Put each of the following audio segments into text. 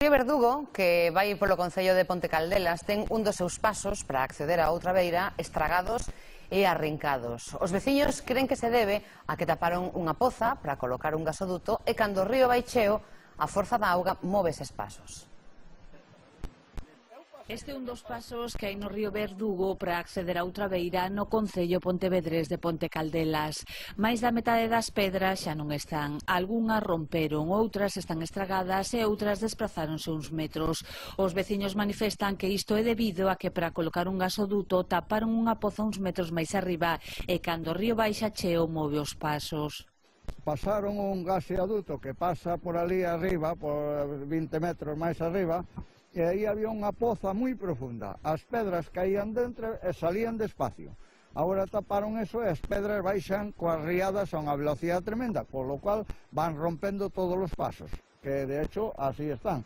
Río Verdugo, que vai polo concello de Ponte Caldelas, ten un dos seus pasos para acceder a outra beira estragados e arrincados. Os veciños creen que se debe a que taparon unha poza para colocar un gasoduto e cando o río vai cheo, a forza da auga move eses pasos. Este é un dos pasos que hai no río Verdugo para acceder a outra beira no concello pontevedrés de Ponte Caldelas. Mais da metade das pedras xa non están. Algunhas romperon, outras están estragadas e outras desprazáronse uns metros. Os veciños manifestan que isto é debido a que para colocar un gasoduto taparon unha poza uns metros máis arriba e cando o río baixa cheo move os pasos. Pasaron un gasoduto que pasa por ali arriba, por 20 metros máis arriba, e aí había unha poza moi profunda. As pedras caían dentro e salían despacio. Agora taparon eso e as pedras baixan coas riadas a unha velocidade tremenda, por lo cual van rompendo todos os pasos, que de hecho así están.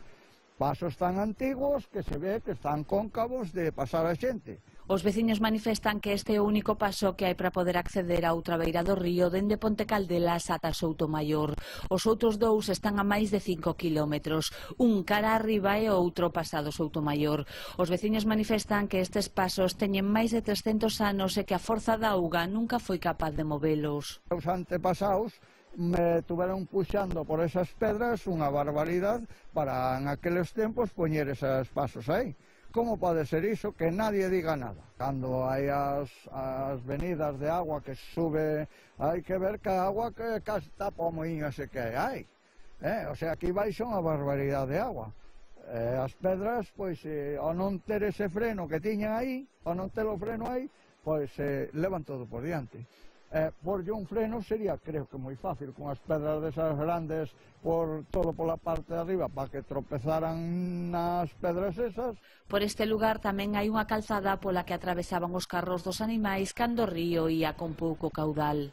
Pasos tan antiguos que se ve que están cóncavos de pasar a xente. Os veciños manifestan que este é o único paso que hai para poder acceder a outra beira do río dende Ponte Caldelas ata Soutomaior. Os outros dous están a máis de 5 kilómetros, un cara arriba e outro pasado Soutomaior. Os veciños manifestan que estes pasos teñen máis de 300 anos e que a forza da auga nunca foi capaz de movelos. Os antepasados me tuveron puxando por esas pedras unha barbaridade para en aqueles tempos poñer esos pasos aí. Como pode ser iso que nadie diga nada? Cando hai as venidas de agua que sube, hai que ver que a agua que casi tapa o moinho ese que hai. O sea, aquí vai son a barbaridade de agua. As pedras, pois, ao non ter ese freno que tiñan aí, ao non ter o freno aí, pois levan todo por diante. Porlle un freno sería, creo que moi fácil, con as pedras desas grandes por todo pola parte de arriba para que tropezaran nas pedras esas. Por este lugar tamén hai unha calzada pola que atravesaban os carros dos animais cando o río ia con pouco caudal.